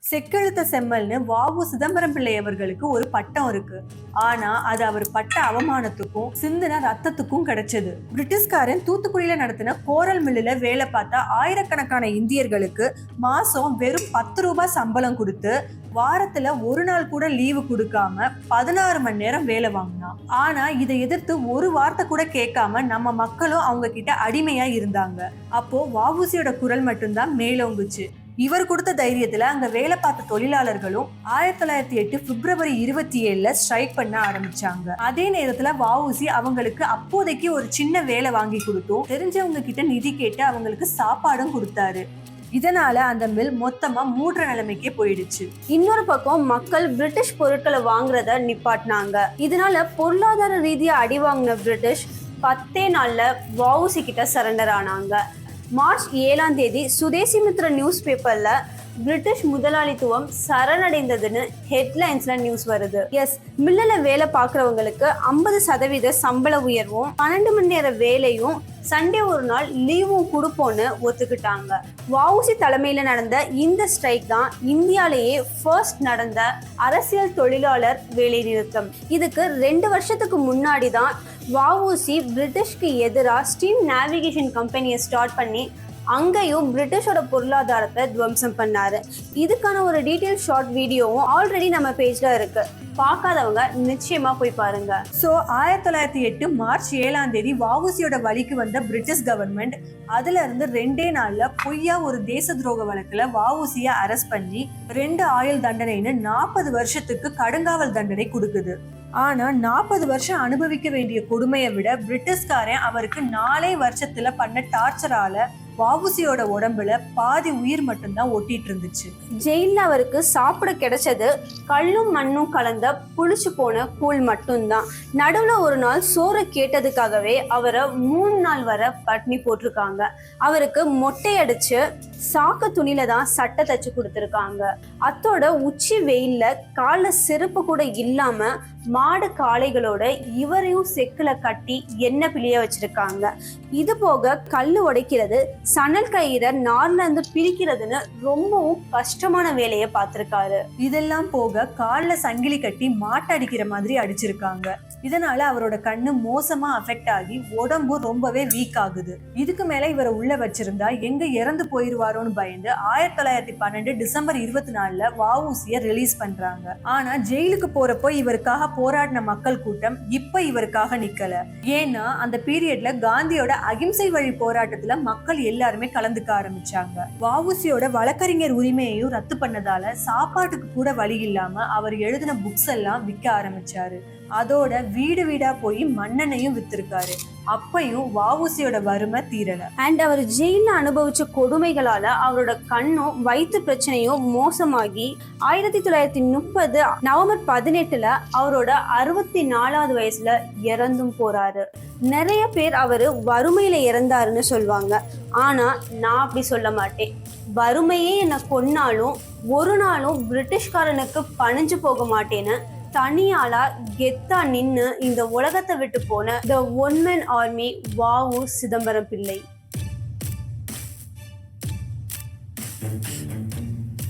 செக்கெழுத்த செம்மல்னு வ.உ. சிதம்பரம் பிள்ளை அவர்களுக்கு ஒரு பட்டம் இருக்கு. ஆனா அது அவர் பட்ட அவமானத்துக்கும் சிந்தின ரத்தத்துக்கும் கிடைச்சது. பிரிட்டிஷ்காரன் தூத்துக்குடியில நடத்தின கோரல் மில்லுல வேலை பார்த்த ஆயிரக்கணக்கான இந்தியர்களுக்கு மாசம் வெறும் 10 ரூபாய் சம்பளம் கொடுத்து வாரத்துல ஒரு நாள் கூட லீவு கொடுக்காம 16 மணி நேரம் வேலை வாங்கினான். ஆனா இதை எதிர்த்து ஒரு வார்த்தை கூட கேட்காம நம்ம மக்களும் அவங்க கிட்ட அடிமையா இருந்தாங்க. அப்போ வ.உ.சியோட குரல் மட்டும்தான் மேலோங்குச்சு. இவர் கொடுத்த தைரியத்துல அங்க வேலை பார்த்த தொழிலாளர்களும் 1908 பிப்ரவரி 27 ஸ்ட்ரைக் பண்ண ஆரம்பிச்சாங்க. அதே நேரத்துல வ.உ.சி அவங்களுக்கு அப்போதைக்கு ஒரு சின்ன வேலை வாங்கி கொடுத்தும் தெரிஞ்சவங்க கிட்ட நிதி கேட்டு அவங்களுக்கு சாப்பாடும் கொடுத்தாரு. இதனால அந்த மில் மொத்தமா மூடுற நிலைமைக்கே போயிடுச்சு. இன்னொரு பக்கம் மக்கள் பிரிட்டிஷ் பொருட்களை வாங்குறத நிப்பாட்டினாங்க. இதனால பொருளாதார ரீதியா அடி வாங்கின பிரிட்டிஷ் 10 நாள்ல வ.உ.சி கிட்ட சரண்டர் ஆனாங்க. மார்ச் 7ஆம் தேதி சுதேசிமித்ர நியூஸ் பேப்பர்ல பிரிட்டிஷ் முதலாளித்துவம் சரணடைந்ததுன்னு ஹெட்லைன்ஸ்ல நியூஸ் வருது. மில்லுல வேலை பார்க்கறவங்களுக்கு 50% சம்பள உயர்வும் 12 மணி நேர வேலையும் சண்டே ஒரு நாள் லீவும் கொடுப்போன்னு ஒத்துக்கிட்டாங்க. வ.உ.சி தலைமையில நடந்த இந்த ஸ்ட்ரைக் தான் இந்தியாலேயே ஃபர்ஸ்ட் நடந்த அரசியல் தொழிலாளர் வேலை நிறுத்தம். இதுக்கு 2 வருஷத்துக்கு முன்னாடி தான் வ.உ.சி பிரிட்டிஷ்க்கு எதிராக ஸ்டீம் நேவிகேஷன் கம்பெனியை ஸ்டார்ட் பண்ணி அங்கேயும் பிரிட்டிஷோட பொருளாதாரத்தை துவம்சம் பண்ணாரு. இதுக்கான ஒரு டீட்டெயில் ஷார்ட் வீடியோவும் ஆல்ரெடி நம்ம பேஜ்ல இருக்கு. பார்க்காதவங்க நிச்சயமா போய் பாருங்க. 1908 மார்ச் 7ஆம் தேதி வ.உ.சியோட வழிக்கு வந்த பிரிட்டிஷ் கவர்மெண்ட் அதுல இருந்து 2 நாள்ல பொய்யா ஒரு தேச துரோக வழக்குல வ.உ.சியை அரெஸ்ட் பண்ணி 2 ஆயுள் தண்டனைன்னு 40 வருஷத்துக்கு கடுங்காவல் தண்டனை கொடுக்குது. ஆனா 40 வருஷம் அனுபவிக்க வேண்டிய கொடுமையை விட பிரிட்டிஷ்காரன் அவருக்கு 4 வருஷத்துல பண்ண டார்ச்சரால வ.உ.சியோட உடம்புல பாதி உயிர் மட்டும்தான் ஒட்டிட்டு இருந்துச்சு. ஜெயில அவருக்கு சாப்பிட கிடைச்சது கல்லும் மண்ணும் கலந்த புளிச்சு போன கூழ் மட்டும்தான். நடுவுல ஒரு நாள் சோறு கேட்டதுக்காகவே அவரை 3 நாள் வரை பட்னி போட்டிருக்காங்க. அவருக்கு மொட்டை அடிச்சு சாக்கு துணியில தான் சட்டை தச்சு கொடுத்துருக்காங்க. அத்தோட உச்சி வெயில்ல கால செருப்பு கூட இல்லாம மாடு காளைகளோட இவரையும் செக்குல கட்டி எண்ணெய் பிழிய வச்சிருக்காங்க. இது போக கல்லு உடைக்கிறது, சணல் கயிறை நார்ல இருந்து பிரிக்கிறதுன்னு ரொம்பவும் கஷ்டமான வேலையை பார்த்திருக்காரு. இதெல்லாம் போக கால்ல சங்கிலி கட்டி மாட்டை அடிக்கிற மாதிரி அடிச்சிருக்காங்க. இதனால அவரோட கண்ணு மோசமா அஃபெக்ட் ஆகி உடம்பு ரொம்பவே வீக் ஆகுது. இதுக்கு மேல இவரை உள்ள வச்சிருந்தா எங்க இறந்து போயிருவாரோன்னு பயந்து 1912 டிசம்பர் 24 வ.உ.சியை ரிலீஸ் பண்றாங்க. ஆனா ஜெயிலுக்கு போறப்போ இவருக்காக போராடின மக்கள் கூட்டம் இப்ப இவருக்காக நிக்கல. ஏன்னா அந்த பீரியட்ல காந்தியோட அகிம்சை வழி போராட்டத்துல மக்கள் எல்லாருமே கலந்துக்க ஆரம்பிச்சாங்க. வ.உ.சியோட வழக்கறிஞர் உரிமையையும் ரத்து பண்ணதால சாப்பாட்டுக்கு கூட வழி இல்லாம அவர் எழுதின புக்ஸ் எல்லாம் விற்க ஆரம்பிச்சாரு. அதோட வீடு வீடா போய் மண்ணெண்ணையும் வித்திருக்காரு. அப்பையும் வ.உ.சியோட வறுமை தீரல. அண்ட் அவர் ஜெயில அனுபவிச்ச கொடுமைகளால அவரோட கண்ணும் வயிற்று பிரச்சனையும் மோசமாகி 1930 நவம்பர் 18 அவரோட 64வது வயசுல இறந்தும் போறாரு. நிறைய பேர் அவரு வறுமையில இறந்தாருன்னு சொல்லுவாங்க. ஆனா நான் அப்படி சொல்ல மாட்டேன். வறுமையே என்னை கொன்னாலும் ஒரு நாளும் பிரிட்டிஷ்காரனுக்கு பணிஞ்சு போக மாட்டேன்னு தனியாளா கெத்தா நின்னு இந்த உலகத்தை விட்டு போன த ஒன் மேன் ஆர்மி வ.உ. சிதம்பரம் பிள்ளை.